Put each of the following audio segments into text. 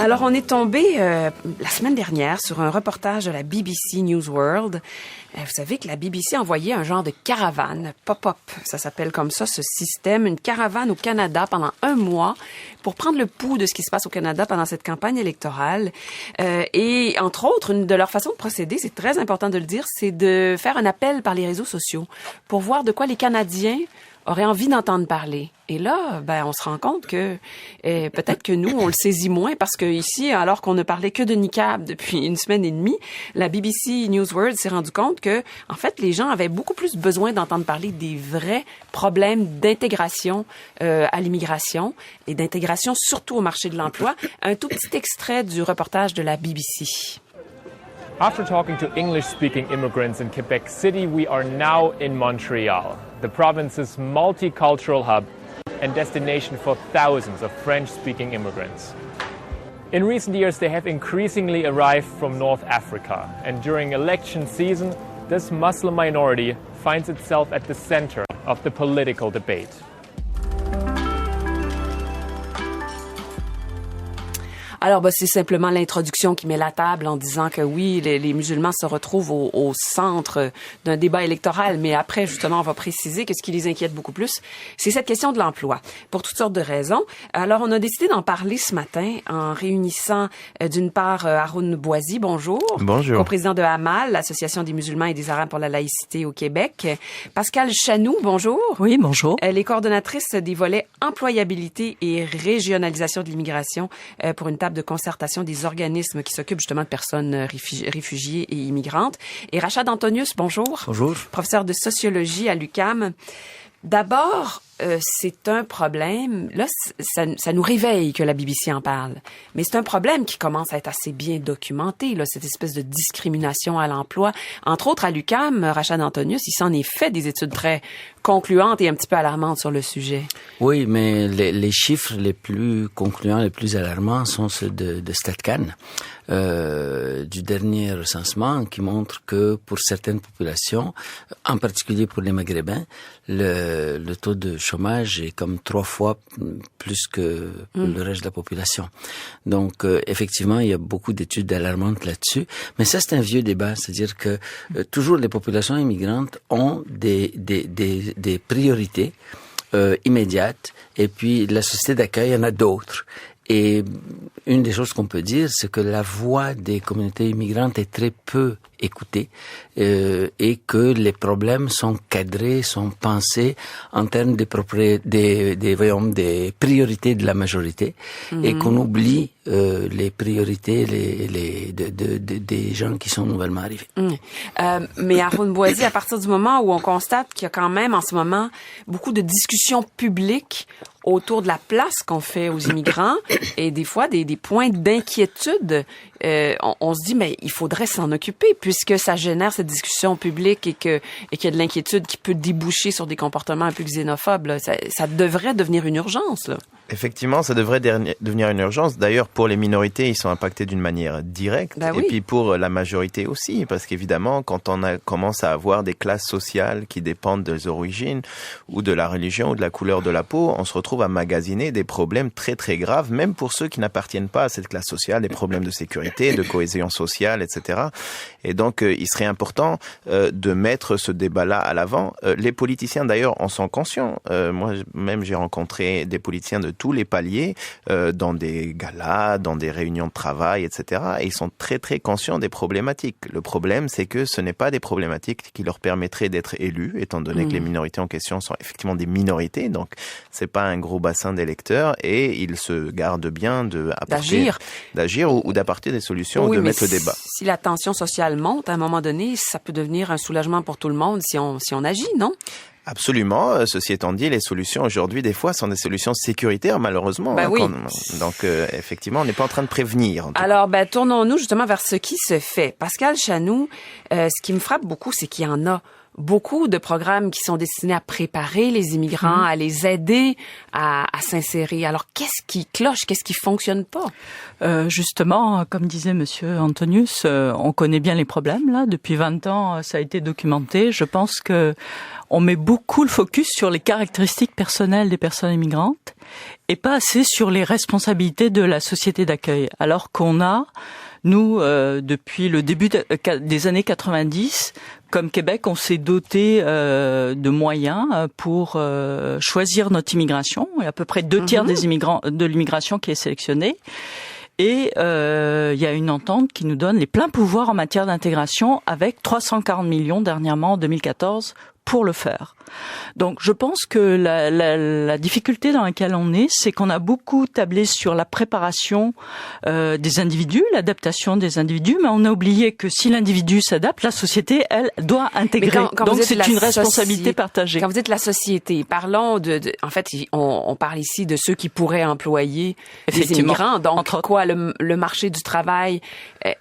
Alors, on est tombé la semaine dernière sur un reportage de la BBC News World. Vous savez que la BBC a envoyé un genre de caravane, pop-up, ça s'appelle comme ça, ce système, une caravane au Canada pendant 1 mois pour prendre le pouls de ce qui se passe au Canada pendant cette campagne électorale. Et entre autres, une de leurs façons de procéder, c'est très important de le dire, c'est de faire un appel par les réseaux sociaux pour voir de quoi les Canadiens auraient envie d'entendre parler. Et là, on se rend compte que peut-être que nous, on le saisit moins parce que ici, alors qu'on ne parlait que de niqab depuis 1 semaine et demie, la BBC News World s'est rendu compte que, en fait, les gens avaient beaucoup plus besoin d'entendre parler des vrais problèmes d'intégration à l'immigration et d'intégration surtout au marché de l'emploi. Un tout petit extrait du reportage de la BBC. After talking to English-speaking immigrants in Quebec City, we are now in Montreal, the province's multicultural hub and destination for thousands of French-speaking immigrants. In recent years, they have increasingly arrived from North Africa, and during election season, this Muslim minority finds itself at the center of the political debate. Alors, c'est simplement l'introduction qui met la table en disant que oui, les musulmans se retrouvent au centre d'un débat électoral, mais après, justement, on va préciser que ce qui les inquiète beaucoup plus, c'est cette question de l'emploi, pour toutes sortes de raisons. Alors, on a décidé d'en parler ce matin en réunissant d'une part Haroun Boisy, bonjour. Bonjour. Co-président de Hamal, l'Association des musulmans et des arabes pour la laïcité au Québec. Pascal Chanou, bonjour. Oui, bonjour. Elle est coordonnatrice des volets employabilité et régionalisation de l'immigration pour une table de concertation des organismes qui s'occupent justement de personnes réfugiées et immigrantes. Et Rachad Antonius, bonjour. Bonjour. Professeur de sociologie à l'UQAM. D'abord, c'est un problème, là, ça nous réveille que la BBC en parle, mais c'est un problème qui commence à être assez bien documenté, là, cette espèce de discrimination à l'emploi. Entre autres, à l'UQAM, Rachad Antonius, il s'en est fait des études très concluantes et un petit peu alarmantes sur le sujet. Oui, mais les chiffres les plus concluants, les plus alarmants sont ceux de StatCan, du dernier recensement, qui montre que pour certaines populations, en particulier pour les Maghrébins, le taux de chômage est comme 3 fois plus que le reste de la population. Donc, effectivement, il y a beaucoup d'études alarmantes là-dessus. Mais ça, c'est un vieux débat. C'est-à-dire que toujours les populations immigrantes ont des priorités immédiates. Et puis, la société d'accueil, il y en a d'autres. Et une des choses qu'on peut dire, c'est que la voix des communautés immigrantes est très peu écoutée et que les problèmes sont cadrés, sont pensés en termes des priorités de la majorité et qu'on oublie les priorités des gens qui sont nouvellement arrivés. Mais Haroun Boisy, à partir du moment où on constate qu'il y a quand même en ce moment beaucoup de discussions publiques autour de la place qu'on fait aux immigrants et des fois des points d'inquiétude, on se dit mais il faudrait s'en occuper puisque ça génère cette discussion publique et qu'il y a de l'inquiétude qui peut déboucher sur des comportements un peu xénophobes. Là. Ça devrait devenir une urgence. Là. Effectivement, ça devrait devenir une urgence. D'ailleurs, pour les minorités, ils sont impactés d'une manière directe. Ben oui. Et puis pour la majorité aussi, parce qu'évidemment, quand on commence à avoir des classes sociales qui dépendent des origines ou de la religion ou de la couleur de la peau, on se retrouve à magasiner des problèmes très très graves, même pour ceux qui n'appartiennent pas à cette classe sociale, des problèmes de sécurité, de cohésion sociale, etc. Et donc, il serait important de mettre ce débat-là à l'avant. Les politiciens, d'ailleurs, en sont conscients. Moi-même, j'ai rencontré des politiciens de tous les paliers, dans des galas, dans des réunions de travail, etc. Et ils sont très très conscients des problématiques. Le problème, c'est que ce n'est pas des problématiques qui leur permettraient d'être élus, étant donné que les minorités en question sont effectivement des minorités, donc c'est pas un gros bassin d'électeurs, et ils se gardent bien d'agir ou d'apporter des solutions, ou de mettre le débat. Si la tension sociale monte, à un moment donné, ça peut devenir un soulagement pour tout le monde si on agit, non? Absolument. Ceci étant dit, les solutions aujourd'hui, des fois, sont des solutions sécuritaires, malheureusement. Ben oui. Donc, effectivement, on n'est pas en train de prévenir. Alors, tournons-nous justement vers ce qui se fait. Pascal Chanou, ce qui me frappe beaucoup, c'est qu'il y en a beaucoup de programmes qui sont destinés à préparer les immigrants, à les aider à s'insérer. Alors, qu'est-ce qui cloche? Qu'est-ce qui fonctionne pas? Justement, comme disait Monsieur Antonius, on connaît bien les problèmes, là. Depuis 20 ans, ça a été documenté. Je pense que on met beaucoup le focus sur les caractéristiques personnelles des personnes immigrantes et pas assez sur les responsabilités de la société d'accueil. Alors qu'on a, nous, depuis le début des années 90, comme Québec, on s'est doté de moyens pour choisir notre immigration. Il y a à peu près 2/3 des immigrants de l'immigration qui est sélectionnée. Et il y a une entente qui nous donne les pleins pouvoirs en matière d'intégration avec 340 millions dernièrement en 2014 pour le faire. Donc je pense que la difficulté dans laquelle on est, c'est qu'on a beaucoup tablé sur la préparation des individus, l'adaptation des individus, mais on a oublié que si l'individu s'adapte, la société, elle, doit intégrer. Donc c'est une responsabilité partagée. Quand vous dites la société, parlons en fait, on parle ici de ceux qui pourraient employer des immigrants. Donc quoi, le marché du travail.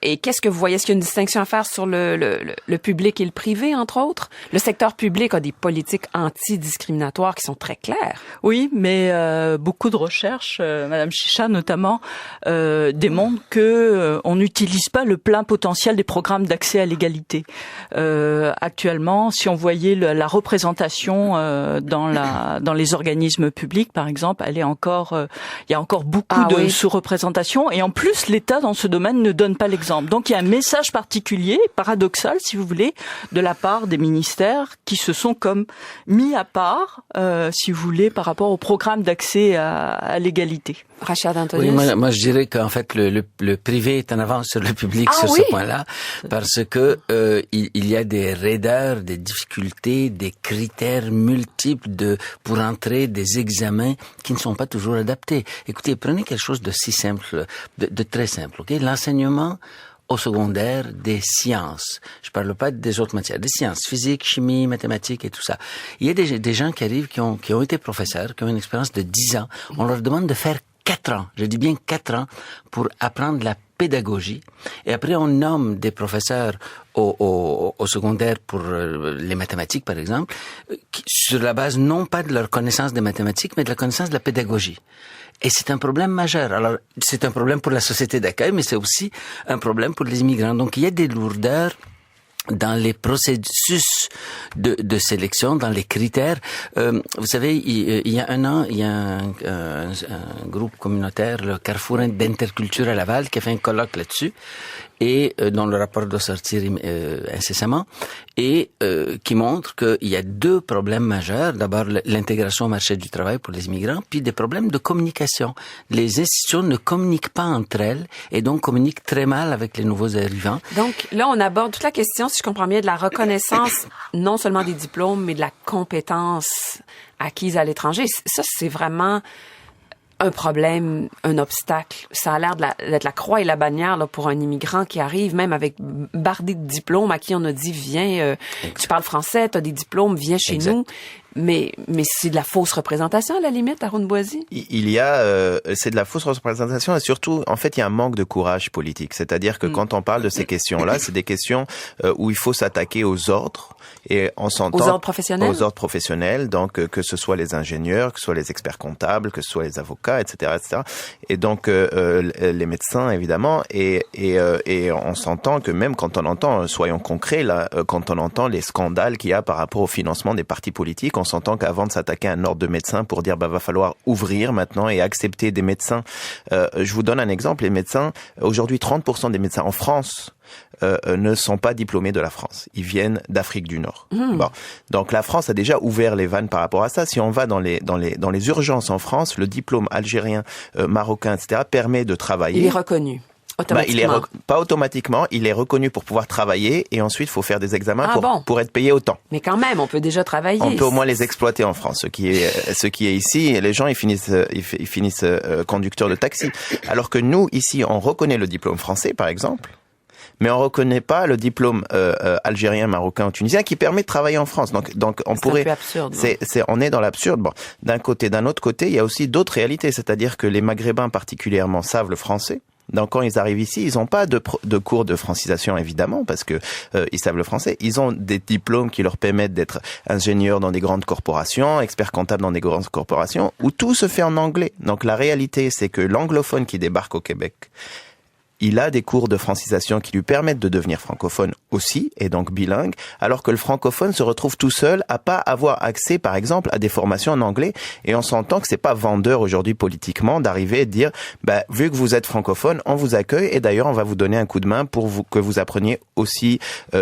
Et qu'est-ce que vous voyez? Est-ce qu'il y a une distinction à faire sur le public et le privé, entre autres? Le secteur public a des politiques antidiscriminatoires qui sont très claires. Oui, mais beaucoup de recherches, Madame Chicha notamment, démontrent que on n'utilise pas le plein potentiel des programmes d'accès à l'égalité. Actuellement, si on voyait la représentation dans les organismes publics, par exemple, il y a encore beaucoup de sous-représentation, et en plus l'État dans ce domaine ne donne pas l'exemple. Donc il y a un message particulier, paradoxal si vous voulez, de la part des ministères qui se sont comme mis à part, si vous voulez, par rapport au programme d'accès à l'égalité. Rachad Anthony. Oui, moi je dirais qu'en fait le privé est en avance sur le public ce point-là, parce que il y a des raideurs, des difficultés, des critères multiples pour entrer, des examens qui ne sont pas toujours adaptés. Écoutez, prenez quelque chose de si simple, de très simple, ok? L'enseignement au secondaire des sciences. Je parle pas des autres matières, des sciences, physique, chimie, mathématiques et tout ça. Il y a des gens qui arrivent, qui ont été professeurs, qui ont une expérience de 10 ans. On leur demande de faire 4 ans, je dis bien 4 ans, pour apprendre la pédagogie. Et après, on nomme des professeurs au secondaire pour les mathématiques, par exemple, sur la base non pas de leur connaissance des mathématiques, mais de la connaissance de la pédagogie. Et c'est un problème majeur. Alors, c'est un problème pour la société d'accueil, mais c'est aussi un problème pour les immigrants. Donc, il y a des lourdeurs dans les processus de sélection, dans les critères. Vous savez, il y a un an, il y a un groupe communautaire, le Carrefour d'interculture à Laval, qui a fait un colloque là-dessus, et dont le rapport doit sortir incessamment, et qui montre qu'il y a 2 problèmes majeurs. D'abord, l'intégration au marché du travail pour les immigrants, puis des problèmes de communication. Les institutions ne communiquent pas entre elles, et donc communiquent très mal avec les nouveaux arrivants. Donc là, on aborde toute la question, si je comprends bien, de la reconnaissance non seulement des diplômes, mais de la compétence acquise à l'étranger. Ça, c'est vraiment un problème, un obstacle. Ça a l'air d'être la croix et la bannière là, pour un immigrant qui arrive, même avec bardé de diplômes, à qui on a dit, viens, tu parles français, tu as des diplômes, viens chez nous. Mais c'est de la fausse représentation, à la limite, Haroun Boisy? Il y a, c'est de la fausse représentation, et surtout, en fait, il y a un manque de courage politique. C'est-à-dire que quand on parle de ces questions-là, c'est des questions où il faut s'attaquer aux ordres, et on s'entend... Aux ordres professionnels? Aux ordres professionnels, donc que ce soit les ingénieurs, que ce soit les experts comptables, que ce soit les avocats, etc., etc. Et donc, les médecins, évidemment, et on s'entend que même quand on entend, soyons concrets, là, quand on entend les scandales qu'il y a par rapport au financement des partis politiques, on s'entend qu'avant de s'attaquer à un ordre de médecins pour dire va falloir ouvrir maintenant et accepter des médecins. Je vous donne un exemple, les médecins, aujourd'hui 30% des médecins en France ne sont pas diplômés de la France. Ils viennent d'Afrique du Nord. Bon. Donc la France a déjà ouvert les vannes par rapport à ça. Si on va dans les urgences en France, le diplôme algérien, marocain, etc. permet de travailler. Il est reconnu. Automatiquement. Pas automatiquement, il est reconnu pour pouvoir travailler, et ensuite il faut faire des examens pour être payé autant. Mais quand même, on peut déjà travailler. On peut au moins les exploiter en France. Ce qui est ici, les gens ils finissent conducteurs de taxi. Alors que nous ici, on reconnaît le diplôme français par exemple, mais on reconnaît pas le diplôme algérien, marocain ou tunisien qui permet de travailler en France. Donc on pourrait. C'est un peu absurde. On est dans l'absurde. Bon, d'un autre côté, il y a aussi d'autres réalités, c'est-à-dire que les Maghrébins particulièrement savent le français. Donc quand ils arrivent ici, ils n'ont pas de cours de francisation évidemment, parce que ils savent le français. Ils ont des diplômes qui leur permettent d'être ingénieurs dans des grandes corporations, experts comptables dans des grandes corporations, où tout se fait en anglais. Donc la réalité, c'est que l'anglophone qui débarque au Québec, il a des cours de francisation qui lui permettent de devenir francophone aussi, et donc bilingue, alors que le francophone se retrouve tout seul à pas avoir accès, par exemple, à des formations en anglais. Et on s'entend que c'est pas vendeur aujourd'hui politiquement d'arriver et de dire, vu que vous êtes francophone, on vous accueille et d'ailleurs on va vous donner un coup de main pour que vous appreniez aussi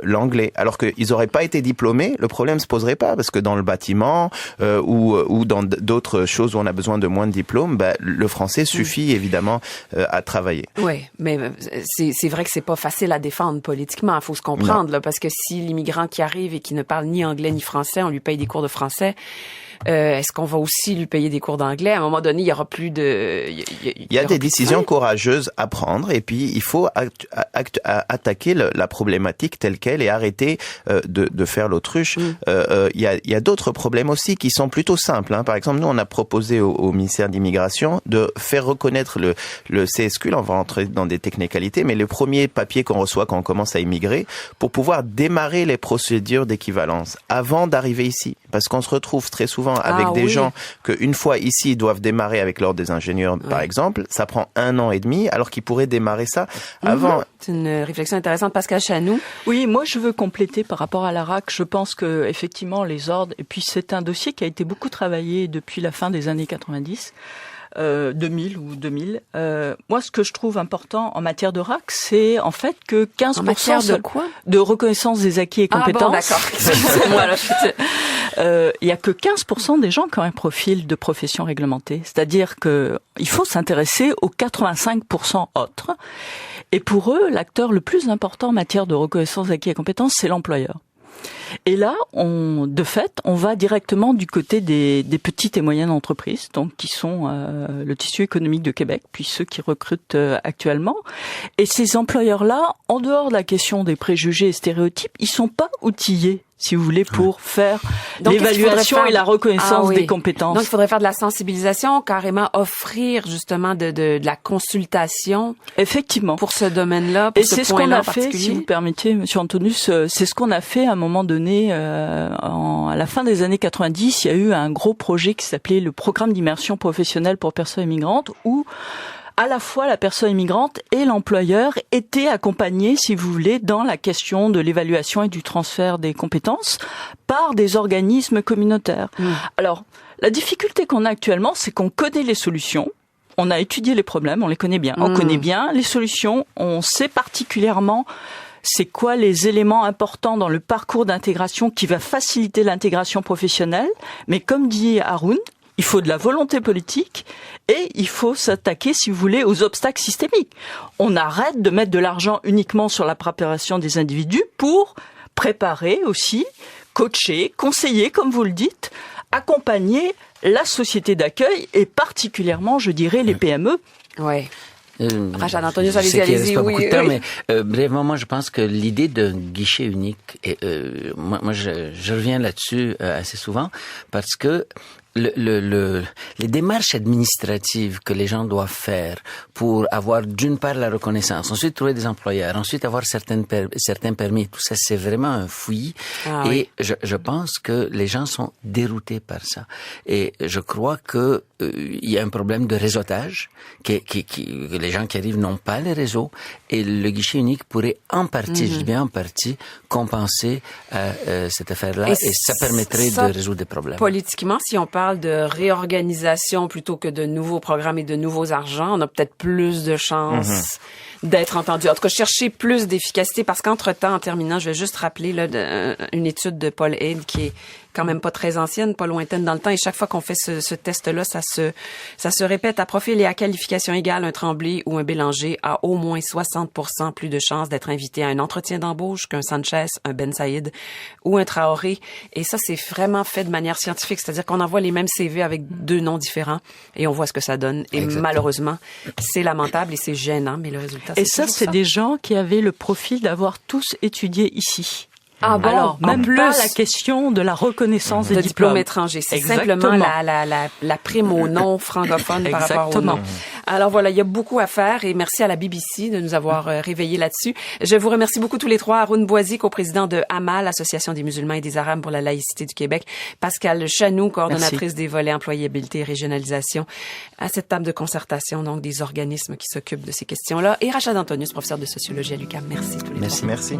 l'anglais. Alors qu'ils auraient pas été diplômés, le problème se poserait pas, parce que dans le bâtiment ou dans d'autres choses où on a besoin de moins de diplômes, le français suffit évidemment à travailler. Oui, mais c'est vrai que c'est pas facile à défendre politiquement. Il faut se comprendre, là, parce que si l'immigrant qui arrive et qui ne parle ni anglais ni français, on lui paye des cours de français. Est-ce qu'on va aussi lui payer des cours d'anglais? À un moment donné, il y aura plus de... Il y a des décisions courageuses à prendre et puis il faut attaquer la problématique telle qu'elle et arrêter de faire l'autruche. Il y a d'autres problèmes aussi qui sont plutôt simples. Par exemple, nous, on a proposé au ministère d'immigration de faire reconnaître le CSQ. On va entrer dans des technicalités, mais le premier papier qu'on reçoit quand on commence à immigrer pour pouvoir démarrer les procédures d'équivalence avant d'arriver ici. Parce qu'on se retrouve très souvent avec des gens qu'une fois ici, ils doivent démarrer avec l'ordre des ingénieurs, par exemple. Ça prend 1 an et demi, alors qu'ils pourraient démarrer ça avant. C'est une réflexion intéressante. Pascal Chanou. Oui, moi, je veux compléter par rapport à l'ARAC. Je pense que, effectivement, les ordres, et puis c'est un dossier qui a été beaucoup travaillé depuis la fin des années 90. 2000 ou 2000. Moi, ce que je trouve important en matière de RAC, c'est en fait que 15% en matière de quoi? De reconnaissance des acquis et compétences. Ah bon, d'accord. Excusez-moi, là, il y a que 15% des gens qui ont un profil de profession réglementée. C'est-à-dire que il faut s'intéresser aux 85% autres. Et pour eux, l'acteur le plus important en matière de reconnaissance des acquis et compétences, c'est l'employeur. Et là, de fait, on va directement du côté des petites et moyennes entreprises, donc qui sont le tissu économique de Québec, puis ceux qui recrutent actuellement. Et ces employeurs-là, en dehors de la question des préjugés et stéréotypes, ils sont pas outillés, si vous voulez, pour faire l'évaluation et la reconnaissance des compétences. Donc, il faudrait faire de la sensibilisation, carrément offrir justement de la consultation. Effectivement. Pour ce domaine-là, pour ce point-là en particulier. Et c'est ce qu'on a fait, si vous permettez, Monsieur Antonius, c'est ce qu'on a fait à un moment donné, à la fin des années 90, il y a eu un gros projet qui s'appelait le programme d'immersion professionnelle pour personnes immigrantes, où à la fois la personne immigrante et l'employeur étaient accompagnés, si vous voulez, dans la question de l'évaluation et du transfert des compétences par des organismes communautaires. Alors, la difficulté qu'on a actuellement, c'est qu'on connaît les solutions, on a étudié les problèmes, on les connaît bien, on connaît bien les solutions, on sait particulièrement c'est quoi les éléments importants dans le parcours d'intégration qui va faciliter l'intégration professionnelle, mais comme dit Haroun, il faut de la volonté politique et il faut s'attaquer, si vous voulez, aux obstacles systémiques. On arrête de mettre de l'argent uniquement sur la préparation des individus pour préparer aussi, coacher, conseiller, comme vous le dites, accompagner la société d'accueil et particulièrement, je dirais, les PME. Ouais. Rachad Antonius, allez-y. Oui. Mais brièvement, moi, je pense que l'idée d'un guichet unique, moi, je reviens là-dessus assez souvent parce que les démarches administratives que les gens doivent faire pour avoir d'une part la reconnaissance, ensuite trouver des employeurs, ensuite avoir certains permis, tout ça, c'est vraiment un fouillis. Et je pense que les gens sont déroutés par ça. Et je crois que il y a un problème de réseautage, que les gens qui arrivent n'ont pas les réseaux, et le guichet unique pourrait en partie, je dis bien en partie, compenser cette affaire-là, et ça permettrait de résoudre des problèmes. Politiquement, si on parle de réorganisation plutôt que de nouveaux programmes et de nouveaux argents, on a peut-être plus de chances d'être entendu. En tout cas, chercher plus d'efficacité, parce qu'entre-temps, en terminant, je vais juste rappeler là, une étude de Paul Haid qui est quand même pas très ancienne, pas lointaine dans le temps, et chaque fois qu'on fait ce test-là, ça se répète. À profil et à qualification égale, un Tremblay ou un Bélanger a au moins 60% plus de chances d'être invité à un entretien d'embauche qu'un Sanchez, un Ben Saïd ou un Traoré. Et ça, c'est vraiment fait de manière scientifique, c'est-à-dire qu'on envoie les mêmes CV avec 2 noms différents et on voit ce que ça donne. Et malheureusement, c'est lamentable et c'est gênant, mais le résultat, et ça, c'est des gens qui avaient le profil d'avoir tous étudié ici. Ah bon? Alors, même pas la question de la reconnaissance des diplômes étrangers. C'est simplement la prime au nom francophone par rapport au nom. Alors voilà, il y a beaucoup à faire et merci à la BBC de nous avoir réveillés là-dessus. Je vous remercie beaucoup tous les trois. Haroun Boisy, coprésident de AMAL, Association des musulmans et des arabes pour la laïcité du Québec. Pascal Chanou, coordonnatrice des volets employabilité et régionalisation à cette table de concertation, donc des organismes qui s'occupent de ces questions-là. Et Rachad Antonius, professeur de sociologie à l'UQAM. Merci tous les trois. Merci. Merci.